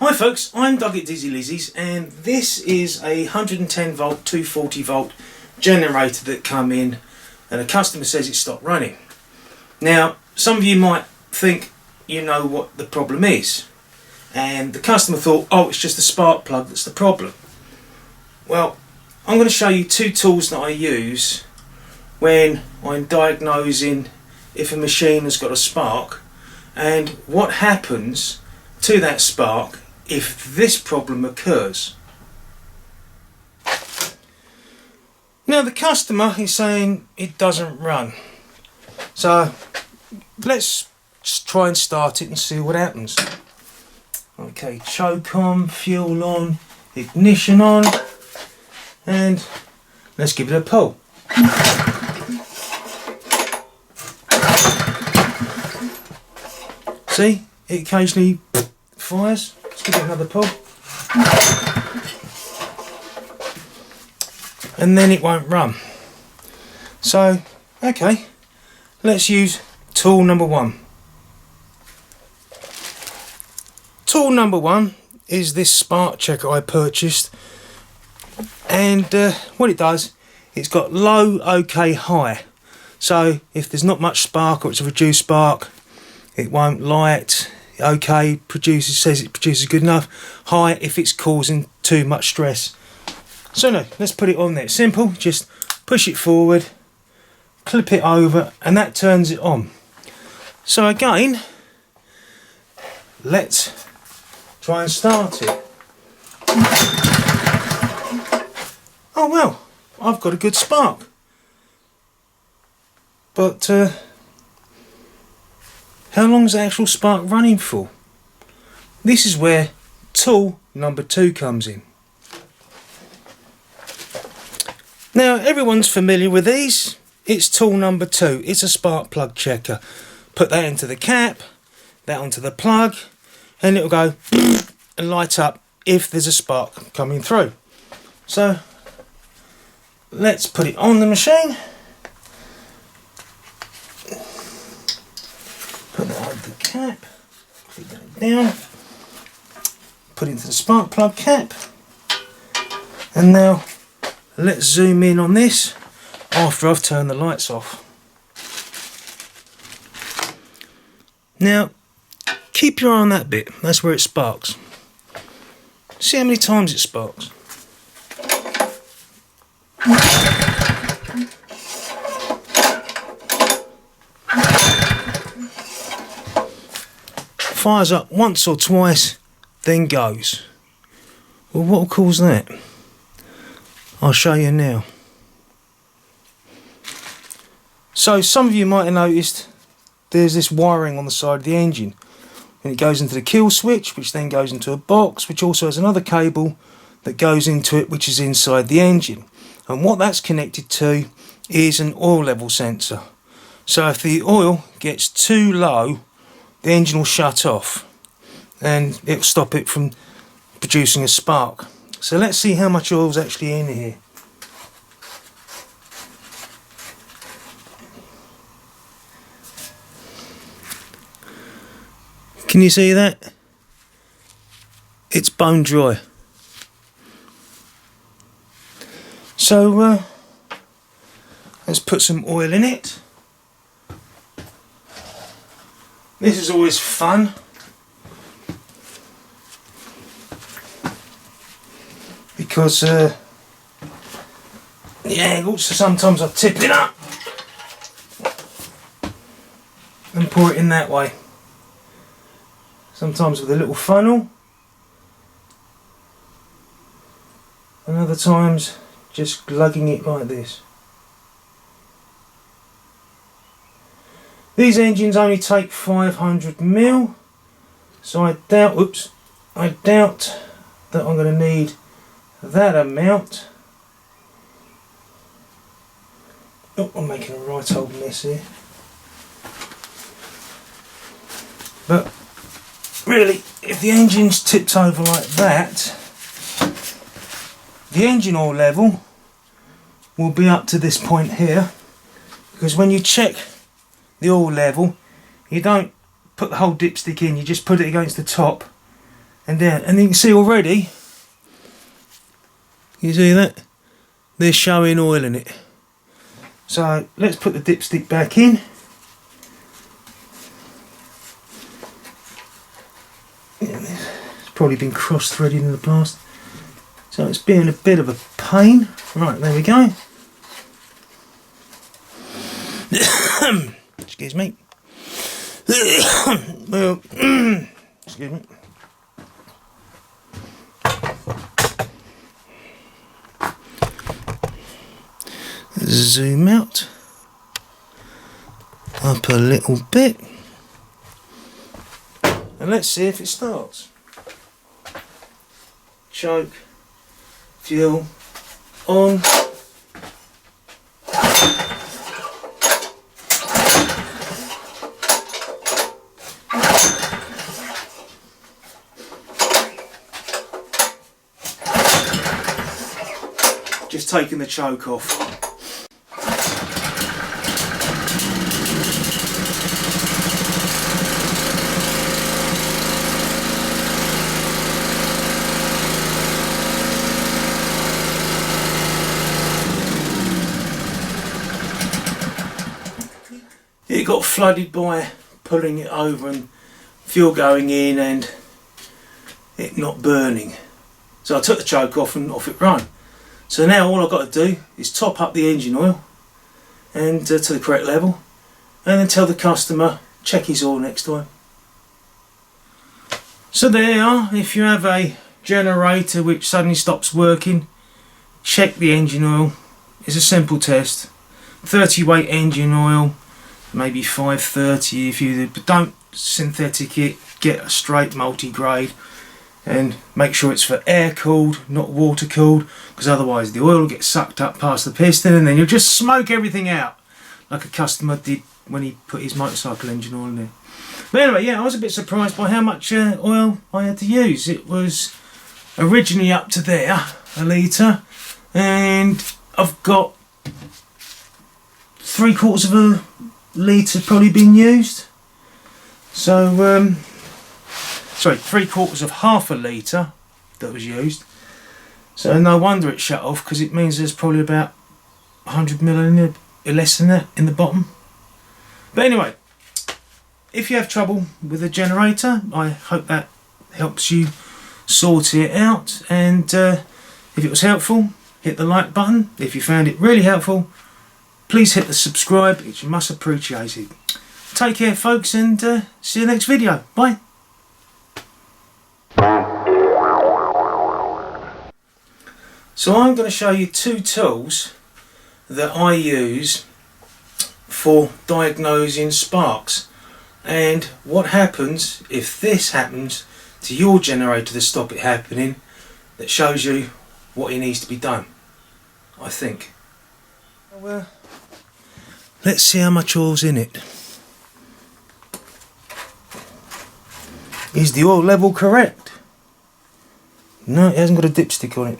Hi folks, I'm Doug at Dizzy Lizzie's, and this is a 110 volt 240 volt generator that come in and a customer says it stopped running. Now some of you might think you know what the problem is, and the customer thought, oh, it's just the spark plug that's the problem. Well, I'm going to show you two tools that I use when I'm diagnosing if a machine has got a spark and what happens to that spark if this problem occurs. Now the customer is saying it doesn't run, so let's just try and start it and see what happens. Okay, choke on, fuel on, ignition on, and let's give it a pull. See, it occasionally fires. Let's give it another pull. And then it won't run. So, okay, let's use tool number one. Tool number one is this spark checker I purchased, and what it does, it's got low, okay, high. So if there's not much spark or it's a reduced spark, it won't light. Okay, says it produces good enough. High if it's causing too much stress. So no, let's put it on there. Simple, just push it forward, clip it over, and that turns it on. So again, let's try and start it. Oh well, I've got a good spark. But how long is the actual spark running for? This is where tool number two comes in. Now everyone's familiar with these. It's tool number two. It's a spark plug checker. Put that into the cap, that onto the plug, and it'll go and light up if there's a spark coming through. So let's put it on the machine. Put that on the cap, click that down, put it into the spark plug cap, and now let's zoom in on this after I've turned the lights off. Now keep your eye on that bit, that's where it sparks. See how many times it sparks. Fires up once or twice, then goes. Well, what will cause that? I'll show you now. So some of you might have noticed there's this wiring on the side of the engine, and it goes into the kill switch, which then goes into a box which also has another cable that goes into it, which is inside the engine, and what that's connected to is an oil level sensor. So if the oil gets too low, the engine will shut off and it'll stop it from producing a spark. So let's see how much oil is actually in here. Can you see that? It's bone dry. So let's put some oil in it. This is always fun. Because the angle, so sometimes I tip it up and pour it in that way. Sometimes with a little funnel, and other times just glugging it like this. These engines only take 500ml, so I doubt that I'm going to need that amount. Oh, I'm making a right old mess here. But really, if the engine's tipped over like that, the engine oil level will be up to this point here, because when you check the oil level, you don't put the whole dipstick in, you just put it against the top and down. And you can see already, you see that? They're showing oil in it. So let's put the dipstick back in. It's probably been cross-threaded in the past, so it's been a bit of a pain. Right, there we go. Excuse me. Well, excuse me. Zoom out up a little bit, and let's see if it starts. Choke, fuel, on. Just taking the choke off. It got flooded by pulling it over and fuel going in and it not burning. So I took the choke off and off it ran. So now all I've got to do is top up the engine oil and to the correct level, and then tell the customer check his oil next time. So there you are. If you have a generator which suddenly stops working, check the engine oil. It's a simple test. 30 weight engine oil, maybe 530 if you do, but don't synthetic it, get a straight multi-grade. And make sure it's for air cooled, not water cooled, because otherwise the oil will get sucked up past the piston and then you'll just smoke everything out, like a customer did when he put his motorcycle engine oil in there. But anyway, yeah, I was a bit surprised by how much oil I had to use. It was originally up to there, a litre, and I've got 3/4 of a litre probably been used. So sorry, 3/4 of half a litre that was used. So no wonder it shut off, because it means there's probably about 100 ml in there, less than that in the bottom. But anyway, if you have trouble with a generator, I hope that helps you sort it out. And if it was helpful, hit the like button. If you found it really helpful, please hit the subscribe. It's much appreciated. Take care, folks, and see you next video. Bye. So I'm going to show you two tools that I use for diagnosing sparks, and what happens if this happens to your generator to stop it happening. That shows you what needs to be done, I think. Well, let's see how much oil's in it. Is the oil level correct? No, it hasn't got a dipstick on it.